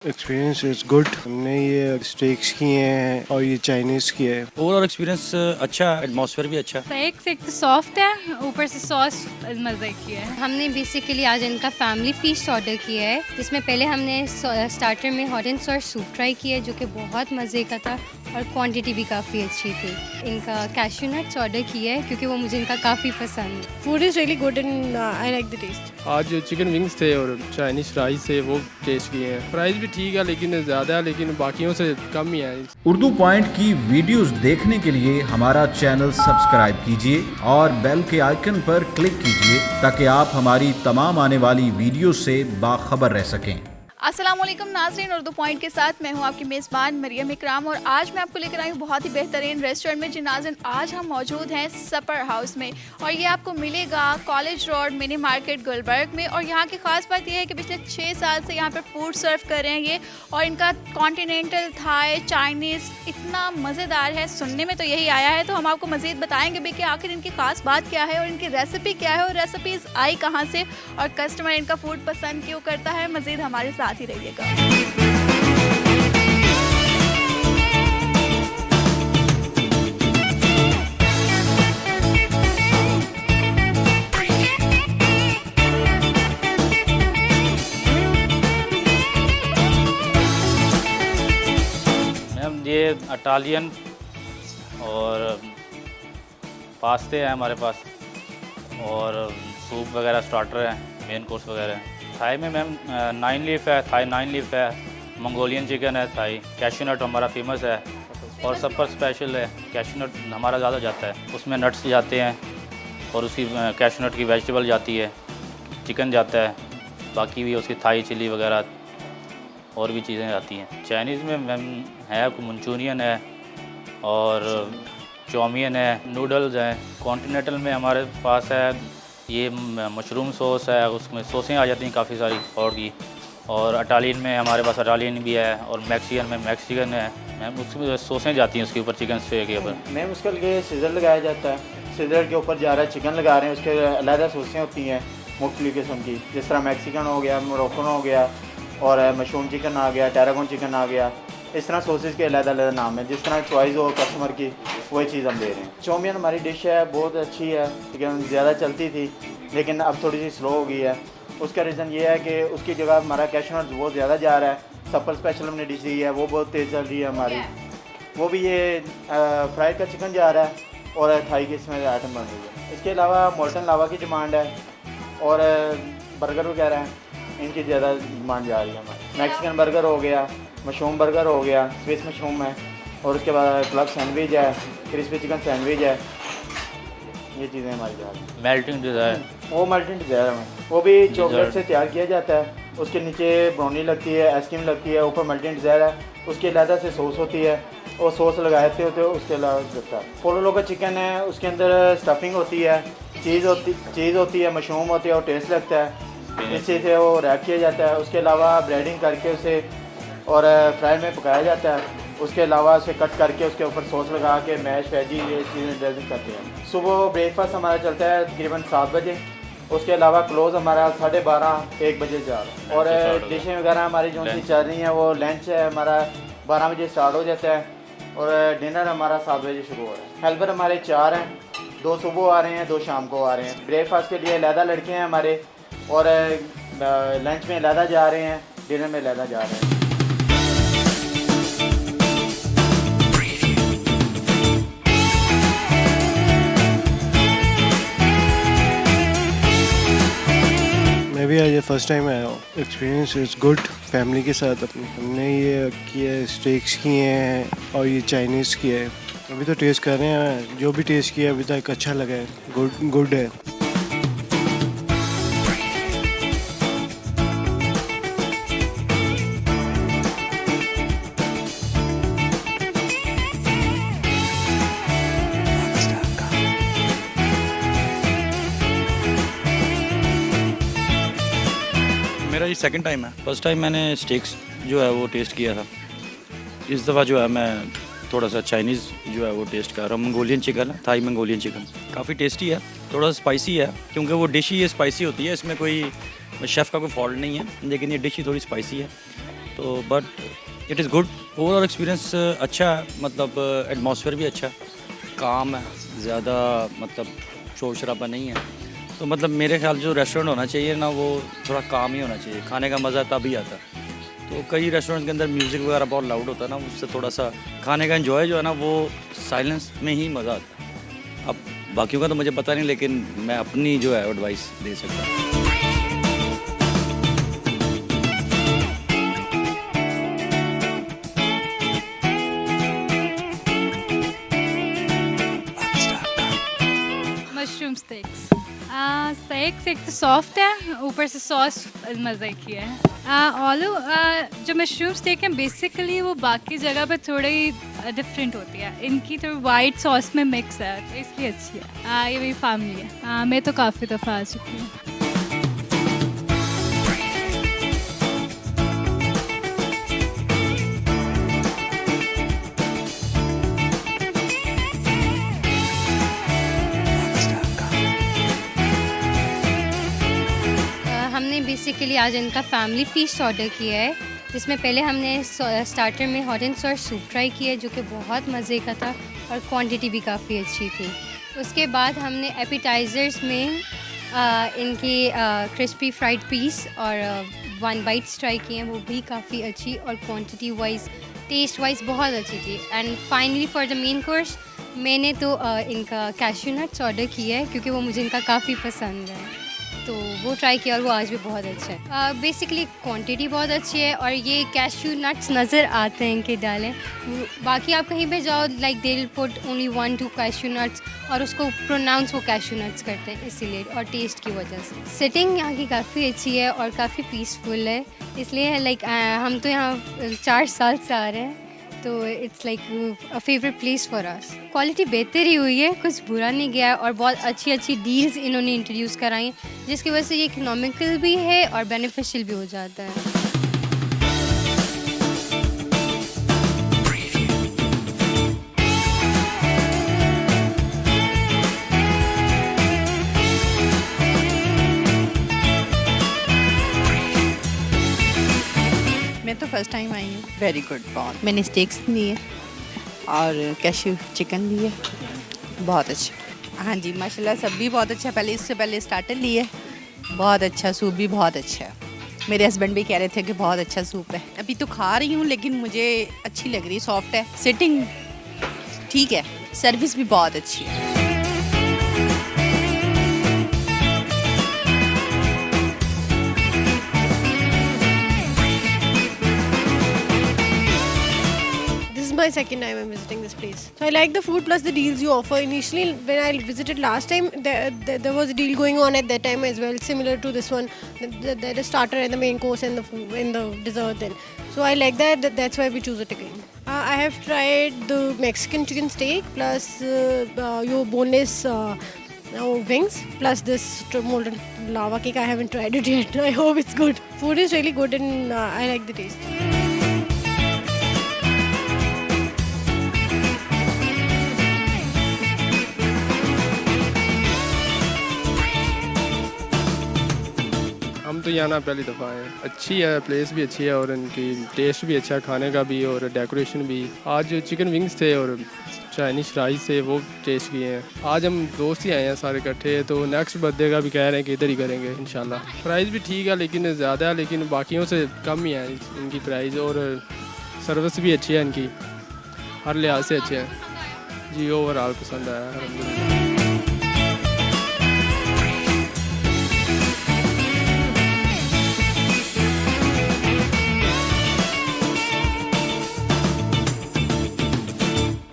Experience is good. हमने ये stakes किए हैं और ये चाइनीज़ किए हैं। ओवरऑल एक्सपीरियंस अच्छा, एटमॉस्फेयर भी अच्छा। एक से एक तो सॉफ्ट है, ऊपर से सॉस मज़े की है। हमने बेसिकली आज इनका फैमिली फीस्ट ऑर्डर किया है, जिसमें पहले हमने स्टार्टर में hot and sour soup try किया है, जो कि बहुत मज़े का था और क्वांटिटी भी काफ़ी अच्छी थी। इनका कैश्यू नट्स ऑर्डर किया है क्योंकि वो मुझे इनका काफ़ी पसंद है। Food is really good and I like the taste. आज चिकन विंग्स थे और चाइनीज़ राइस थे, वो टेस्ट किए हैं। प्राइस भी ठीक है लेकिन ज़्यादा है, लेकिन बाकियों से कम ही है। उर्दू पॉइंट की वीडियोस देखने के लिए हमारा चैनल सब्सक्राइब कीजिए और बेल के आइकन पर क्लिक कीजिए ताकि आप हमारी तमाम आने वाली वीडियो से बाखबर रह सकें। अस्सलाम वालेकुम नाज़रीन, उर्दू पॉइंट के साथ मैं हूं आपकी मेज़बान मरियम इकराम और आज मैं आपको लेकर आई हूं बहुत ही बेहतरीन रेस्टोरेंट में। जी नाज़रीन, आज हम मौजूद हैं सपर हाउस में और ये आपको मिलेगा college road mini market Gulberg में। और यहाँ की ख़ास बात यह है कि पिछले 6 साल से यहाँ पर फूड सर्व कर रहे हैं ये, और इनका कॉन्टिनेंटल, थाई, चाइनीज़ इतना मज़ेदार है। सुनने में तो यही आया है, तो हम आपको मज़ीद बताएँगे भी कि आखिर इनकी ख़ास बात क्या है और इनकी रेसिपी क्या है और रेसिपीज़ आई कहाँ से और कस्टमर इनका फ़ूड पसंद क्यों करता है। मज़ीद हमारे साथ ही रहिएगा। मैम ये इटालियन और पास्ते हैं हमारे पास, और सूप वगैरह, स्टार्टर है, मेन कोर्स वगैरह है। थाई में मैम 9 लीफ है, थाई 9 लीफ है, मंगोलियन चिकन है, थाई कैश्यू नट हमारा फेमस है और सब पर स्पेशल है। कैश्यू नट हमारा ज़्यादा जाता है, उसमें नट्स जाते हैं और उसकी कैश्यू नट की वेजिटेबल जाती है, चिकन जाता है, बाकी भी उसकी थाई चिली वगैरह और भी चीज़ें आती हैं। चाइनीज़ में मैम है मंचूरियन है और चाउमीन है, नूडल्स हैं। कॉन्टिनेंटल में हमारे पास है ये मशरूम सॉस है, उसमें सॉसें आ जाती हैं काफ़ी सारी और की। और इटालियन में हमारे पास इटालियन भी है और मैक्सिकन में मैक्सिकन है मैम, उसमें सॉसें जाती हैं उसके ऊपर, चिकन स्टे के ऊपर। मैम उसके लिए सीज़र लगाया जाता है, सीज़र के ऊपर जा रहा है चिकन लगा रहे हैं, उसके अलग सॉसें होती हैं मुख्तलिफ़ किस्म की, जिस तरह मैक्सिकन हो गया, मोरक्कन हो गया और मशरूम चिकन आ गया, टेरागोन चिकन आ गया। इस तरह सॉसेज के अलग अलग नाम है, जिस तरह चॉइस हो कस्टमर की वही चीज़ हम दे रहे हैं। चाउमीन हमारी डिश है, बहुत अच्छी है, लेकिन ज़्यादा चलती थी लेकिन अब थोड़ी सी स्लो हो गई है। उसका रीज़न ये है कि उसकी जगह हमारा कैश्यू नट बहुत ज़्यादा जा रहा है। सपर स्पेशल हमने डिश दी है, वो बहुत तेज़ चल रही है हमारी। वो भी ये फ्राई का चिकन जा रहा है और थाई की इसमें आइटम बन रही है। इसके अलावा मोल्टन लावा की डिमांड है और बर्गर वगैरह हैं, इनकी ज़्यादा डिमांड जा रही है हमारी। मैक्सिकन बर्गर हो गया, मशरूम बर्गर हो गया, स्विस मशरूम है, और उसके बाद क्लब सैंडविच है, क्रिस्पी चिकन सैंडविच है, ये चीज़ें हमारी जा रही हैं। मेल्टिंग डिज़ायर, वो मेल्टिंग डिज़ायर में वो भी चॉकलेट से तैयार किया जाता है, उसके नीचे ब्राउनी लगती है, आइसक्रीम लगती है, ऊपर मेल्टिंग डिज़ायर है, उसकी अलग से सॉस होती है और सॉस लगाते होते उसके अलावा लगता है। पोलो का चिकन है, उसके अंदर स्टफिंग होती है, चीज़ होती है, मशरूम होती है और टेस्ट लगता है, इसी से वो रैप किया जाता है। उसके अलावा ब्रेडिंग करके उसे और फ्राई में पकाया जाता है। उसके अलावा उसे कट करके उसके ऊपर सॉस लगा के मैश वेजी ये चीज़ें ड्रेसिंग करते हैं। सुबह ब्रेकफास्ट हमारा चलता है तकरीबन 7 बजे, उसके अलावा क्लोज़ हमारा 12:30-1 बजे जा रहा है। और डिशें वगैरह हमारी जो सी चल रही हैं, वो लंच है हमारा 12 बजे स्टार्ट हो जाता है और डिनर हमारा 7 बजे शुरू हो रहा है। हेल्पर हमारे 4 हैं, 2 सुबह आ रहे हैं, 2 शाम को आ रहे हैं। ब्रेकफास्ट के लिए अलहदा लड़के हैं हमारे और लंच में अलहदा जा रहे हैं, डिनर में अलहदा जा रहे हैं। मैं भी आज ये फर्स्ट टाइम आया हूँ। Experience is good. फैमिली के साथ अपनी हमने ये किए, स्टेक्स किए हैं और ये चाइनीज़ किए हैं। अभी तो टेस्ट कर रहे हैं, जो भी टेस्ट किया अभी तक अच्छा लगा है, गुड है। मेरा ये सेकंड टाइम है। फर्स्ट टाइम मैंने स्टेक्स जो है वो टेस्ट किया था। इस दफ़ा जो है मैं थोड़ा सा चाइनीज़ जो है वो टेस्ट कर रहा हूँ। मंगोलियन चिकन है, थाई मंगोलियन चिकन काफ़ी टेस्टी है, थोड़ा स्पाइसी है क्योंकि वो डिश ही ये स्पाइसी होती है, इसमें कोई शेफ़ का कोई फॉल्ट नहीं है, लेकिन ये डिश ही थोड़ी स्पाइसी है। तो but it is good. Overall experience अच्छा है, मतलब एटमॉस्फेयर भी अच्छा, काम है, ज़्यादा मतलब शोर शराबा नहीं है। तो मतलब मेरे ख्याल जो रेस्टोरेंट होना चाहिए ना, वो थोड़ा काम ही होना चाहिए, खाने का मज़ा तभी आता है। तो कई रेस्टोरेंट के अंदर म्यूज़िक वगैरह बहुत लाउड होता है ना, उससे थोड़ा सा खाने का एंजॉय जो है ना, वो साइलेंस में ही मज़ा आता है। अब बाकियों का तो मुझे पता नहीं, लेकिन मैं अपनी जो है एडवाइस दे सकता हूँ। Mushroom stakes. स्टेक्स एक तो सॉफ्ट है, ऊपर से सॉस मज़े की है। ऑलू जो मशरूम स्टेक है बेसिकली वो बाकी जगह पे थोड़ी डिफरेंट होती है, इनकी तो वाइट सॉस में मिक्स है, तो इसलिए अच्छी है। ये मेरी फैमिली है, मैं तो काफ़ी दफ़ा आ चुकी हूँ। हमने बेसिकली आज इनका फैमिली फीस्ट ऑर्डर किया है, जिसमें पहले हमने स्टार्टर में hot and sour soup try किया है, जो कि बहुत मज़े का था और क्वांटिटी भी काफ़ी अच्छी थी। उसके बाद हमने एपिटाइज़र्स में इनकी क्रिस्पी फ्राइड पीस और 1 बाइट्स ट्राई किए हैं, वो भी काफ़ी अच्छी और क्वांटिटी वाइज टेस्ट वाइज बहुत अच्छी थी। And finally for the main course मैंने तो इनका कैश्यू नट्स ऑर्डर किया है, क्योंकि वो मुझे इनका काफ़ी पसंद है, तो वो ट्राई किया और वो आज भी बहुत अच्छा है। बेसिकली क्वांटिटी बहुत अच्छी है और ये कैश्यू नट्स नज़र आते हैं इनके डालें। बाकी आप कहीं पे जाओ like they will put only 1-2 cashew nuts और उसको प्रोनाउंस वो कैश्यू नट्स करते हैं, इसीलिए और टेस्ट की वजह से। सिटिंग यहाँ की काफ़ी अच्छी है और काफ़ी पीसफुल है, इसलिए लाइक हम तो यहाँ 4 साल से आ रहे हैं, तो it's like a favourite place for us. Quality बेहतर ही हुई है, कुछ बुरा नहीं गया और बहुत अच्छी अच्छी डील्स इन्होंने इंट्रोड्यूस कराई, जिसकी वजह से ये इकोनॉमिकल भी है और बेनिफिशियल भी हो जाता है। मैं तो फर्स्ट टाइम आई हूँ। वेरी गुड, बहुत। मैंने स्टेक्स लिए और कैश्यू चिकन लिए, बहुत अच्छा। हाँ जी, माशाल्लाह सब भी बहुत अच्छा। पहले इससे पहले स्टार्टर लिए, बहुत अच्छा। सूप भी बहुत अच्छा है। मेरे हस्बैंड भी कह रहे थे कि बहुत अच्छा सूप है। अभी तो खा रही हूँ, लेकिन मुझे अच्छी लग रही है, सॉफ्ट है, सिटिंग ठीक है, सर्विस भी बहुत अच्छी है। My second time I'm visiting this place. So I like the food plus the deals you offer. Initially, when I visited last time, there was a deal going on at that time as well, similar to this one. The starter and the main course and the food and the dessert. Then, so I like that. That's why we choose it again. I have tried the Mexican chicken steak plus your boneless wings plus this molten lava cake. I haven't tried it yet. I hope it's good. Food is really good and I like the taste. हम तो यहाँ ना पहली दफ़ा आए हैं। अच्छी है, प्लेस भी अच्छी है और इनकी टेस्ट भी अच्छा है, खाने का भी और डेकोरेशन भी। आज चिकन विंग्स थे और चाइनीज़ राइस थे, वो टेस्ट किए हैं। आज हम दोस्त ही आए हैं सारे इकट्ठे, तो नेक्स्ट बर्थडे का भी कह रहे हैं कि इधर ही करेंगे इंशाल्लाह। प्राइस भी ठीक है, लेकिन ज़्यादा है, लेकिन बाकियों से कम ही है इनकी प्राइस, और सर्विस भी अच्छी है इनकी, हर लिहाज से अच्छे हैं जी। ओवरऑल पसंद आया अल्हम्दुलिल्लाह।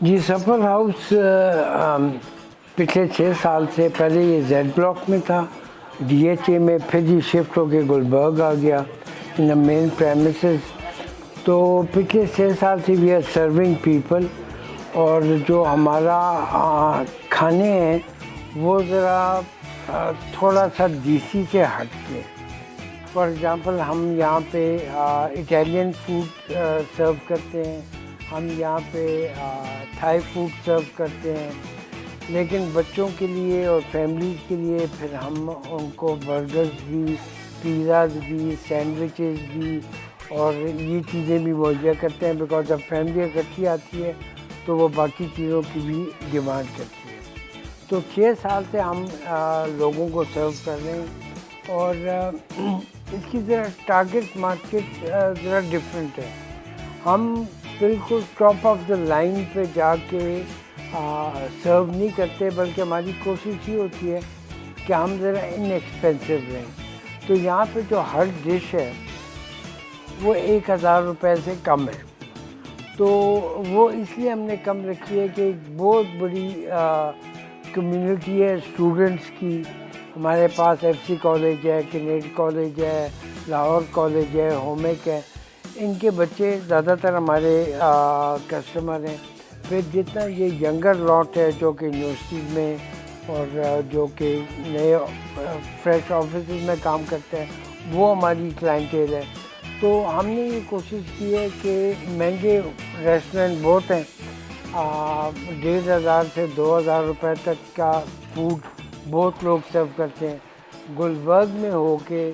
जी, सफ़र हाउस पिछले 6 साल से, पहले ये जेड ब्लॉक में था, DHA में, फिर जी शिफ्ट होके गुलबर्ग आ गया इन द मेन प्रेमिसेस। तो पिछले 6 साल से वी आर सर्विंग पीपल, और जो हमारा खाने हैं वो ज़रा थोड़ा सा देसी से हट के। फॉर एग्ज़ाम्पल हम यहाँ पे इटालियन फूड सर्व करते हैं, हम यहाँ पे थाई फूड सर्व करते हैं, लेकिन बच्चों के लिए और फैमिलीज़ के लिए फिर हम उनको बर्गर्स भी, पिज़्ज़ाज़ भी, सैंडविचेस भी और ये चीज़ें भी मुहैया करते हैं, बिकॉज जब फैमिली इकट्ठी आती है तो वो बाकी चीज़ों की भी डिमांड करती है। तो 6 साल से हम लोगों को सर्व कर रहे हैं और इसकी ज़रा टारगेट मार्केट ज़रा डिफरेंट है। हम बिल्कुल टॉप ऑफ द लाइन पे जाके सर्व नहीं करते, बल्कि हमारी कोशिश ये होती है कि हम ज़रा इनएक्सपेंसिव रहें। तो यहाँ पे जो हर डिश है वो 1000 रुपये से कम है, तो वो इसलिए हमने कम रखी है कि एक बहुत बड़ी कम्युनिटी है स्टूडेंट्स की। हमारे पास FC कॉलेज है, कैनेड कॉलेज है, लाहौर कॉलेज है, होमेक है, इनके बच्चे ज़्यादातर हमारे कस्टमर हैं। फिर जितना ये यंगर लॉट है जो कि यूनिवर्सिटीज़ में और जो कि नए फ्रेश ऑफिस में काम करते हैं, वो हमारी क्लाइंटेल है। तो हमने ये कोशिश की है कि महंगे रेस्टोरेंट बहुत हैं, 1500 से 2000 रुपये तक का फूड बहुत लोग सर्व करते हैं। गुलबर्ग में होके,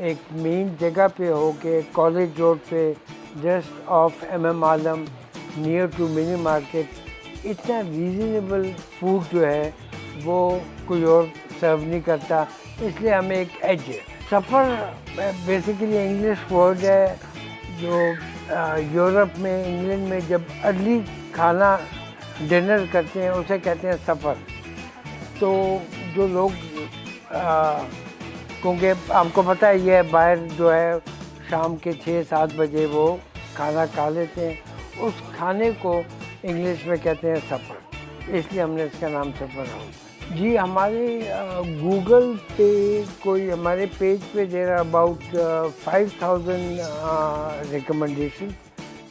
एक मेन जगह पे होके, कॉलेज रोड पे just off MM Alam near to mini market, इतना रीज़नेबल फूड जो है वो कोई और सर्व नहीं करता, इसलिए हमें एक एज है। सफ़र बेसिकली इंग्लिश वर्ड है जो यूरोप में, इंग्लैंड में जब अर्ली खाना डिनर करते हैं उसे कहते हैं सफ़र। तो जो लोग क्योंकि आपको पता है ये बाहर जो है शाम के 6-7 बजे वो खाना खा लेते हैं, उस खाने को इंग्लिश में कहते हैं सफ़र, इसलिए हमने इसका नाम सफ़र हाउस। जी हमारे गूगल पे कोई हमारे पेज पे देर आर अबाउट 5000 रिकमेंडेशन,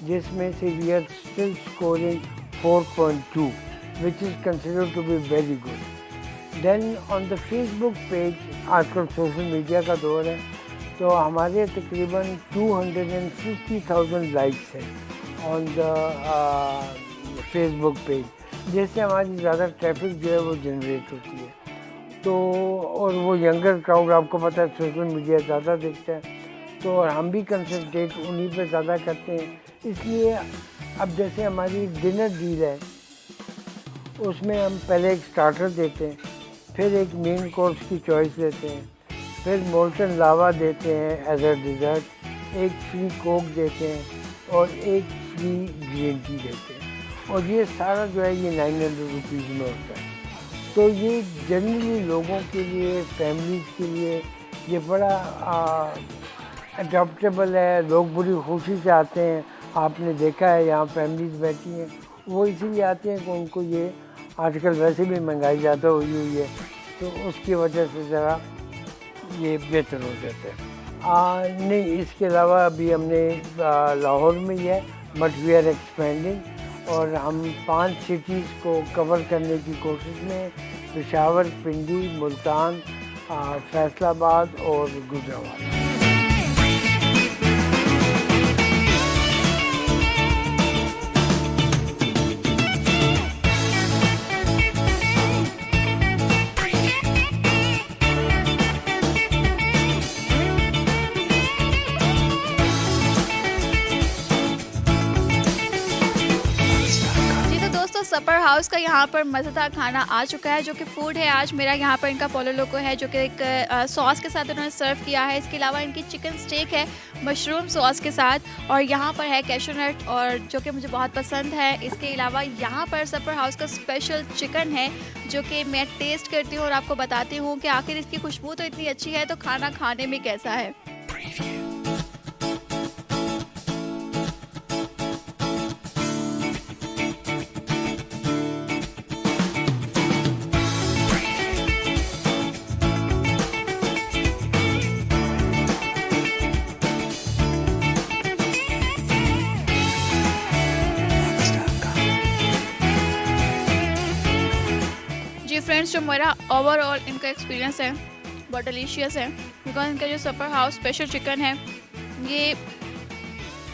जिसमें से we are still scoring 4.2 which is considered to be very good. Then on the Facebook page, आजकल सोशल मीडिया का दौर है, तो हमारे तकरीबन 250,000 लाइक्स हैं ऑन द फेसबुक पेज, जिससे हमारी ज़्यादा ट्रैफिक जो है वो जनरेट होती है। तो और वो यंगर क्राउड, आपको पता है सोशल मीडिया ज़्यादा देखता है, तो और हम भी कंसंट्रेट उन्हीं पे ज़्यादा करते हैं। इसलिए अब जैसे हमारी डिनर डील है, उसमें हम पहले एक स्टार्टर देते हैं, फिर एक मेन कोर्स की चॉइस देते हैं, फिर मोल्टन लावा देते हैं एज अ डिज़र्ट, एक फ्री कोक देते हैं और एक फ्री ग्रीन टी देते हैं, और ये सारा जो है ये 900 रुपीज़ में होता है। तो ये जनरली लोगों के लिए, फैमिलीज़ के लिए ये बड़ा अडॉप्टेबल है। लोग बड़ी खुशी से आते हैं, आपने देखा है यहाँ फैमिलीज़ बैठी हैं, वो इसीलिए आते हैं कि उनको ये आजकल वैसे भी महंगाई ज़्यादा हुई है, तो उसकी वजह से ज़रा ये बेहतर हो जाता है। नहीं, इसके अलावा अभी हमने लाहौर में ही है, बट वी आर एक्सपेंडिंग, और हम 5 सिटीज़ को कवर करने की कोशिश में, पेशावर, पिंडी, मुल्तान, फैसलाबाद और गुजरावाला। सपर हाउस का यहाँ पर मज़ेदार खाना आ चुका है, जो कि फूड है आज मेरा यहाँ पर इनका पोलो लोको है, जो कि एक सॉस के साथ उन्होंने सर्व किया है। इसके अलावा इनकी चिकन स्टेक है मशरूम सॉस के साथ, और यहाँ पर है कैशू नट, और जो कि मुझे बहुत पसंद है। इसके अलावा यहाँ पर सपर हाउस का स्पेशल चिकन है, जो कि मैं टेस्ट करती हूँ और आपको बताती हूँ कि आखिर इसकी खुशबू तो इतनी अच्छी है, तो खाना खाने में कैसा है। फ्रेंड्स, जो मेरा ओवरऑल इनका एक्सपीरियंस है बहुत डिलीशियस है, बिकॉज इनका जो सपर हाउस स्पेशल चिकन है, ये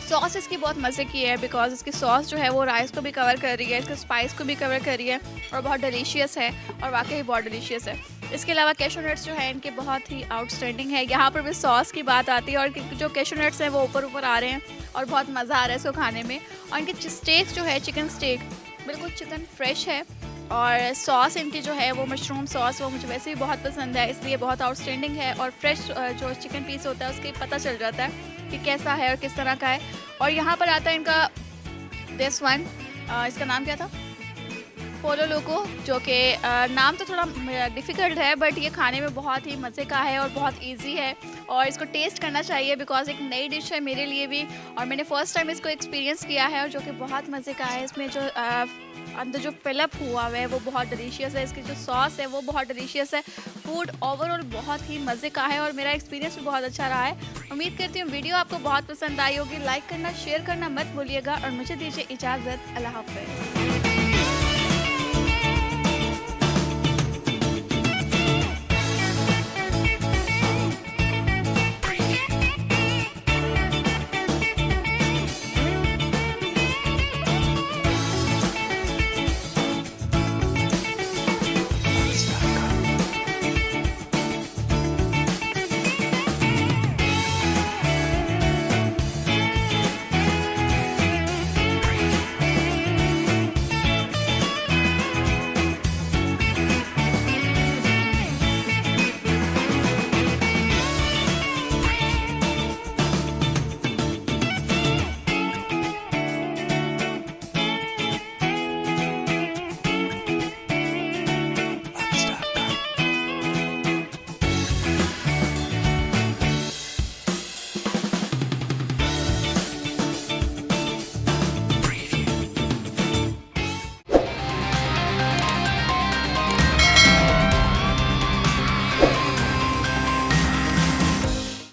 सॉस इसकी बहुत मज़े की है, बिकॉज इसकी सॉस जो है वो राइस को भी कवर कर रही है, इसके स्पाइस को भी कवर कर रही है, और बहुत डिलीशियस है, और वाकई बहुत डिलीशियस है। इसके अलावा कैशू नट्स जो है इनके बहुत ही आउटस्टैंडिंग है। यहाँ पर भी सॉस की बात आती है और जो कैशू नट्स हैं वो ऊपर ऊपर आ रहे हैं और बहुत मज़ा आ रहा है इसको खाने में। और इनके स्टेक जो है, चिकन स्टेक, बिल्कुल चिकन फ्रेश है और सॉस इनकी जो है वो मशरूम सॉस वो मुझे वैसे भी बहुत पसंद है, इसलिए बहुत आउटस्टैंडिंग है। और फ्रेश जो चिकन पीस होता है उसके पता चल जाता है कि कैसा है और किस तरह का है। और यहाँ पर आता है इनका दिस वन, इसका नाम क्या था, पोलो लोको, जो कि नाम तो थोड़ा डिफ़िकल्ट है बट ये खाने में बहुत ही मज़े का है और बहुत इजी है और इसको टेस्ट करना चाहिए बिकॉज़ एक नई डिश है मेरे लिए भी और मैंने फ़र्स्ट टाइम इसको एक्सपीरियंस किया है और जो कि बहुत मज़े का है। इसमें जो अंदर जो फिलअप हुआ है वो बहुत डिलीशियस है, इसकी जो सॉस है वो बहुत डिलीशियस है। फूड ओवरऑल बहुत ही मज़े का है और मेरा एक्सपीरियंस भी बहुत अच्छा रहा है। उम्मीद करती हूँ वीडियो आपको बहुत पसंद आई होगी। लाइक करना, शेयर करना मत भूलिएगा और मुझे दीजिए इजाज़त। अल्लाह हाफ़िज़।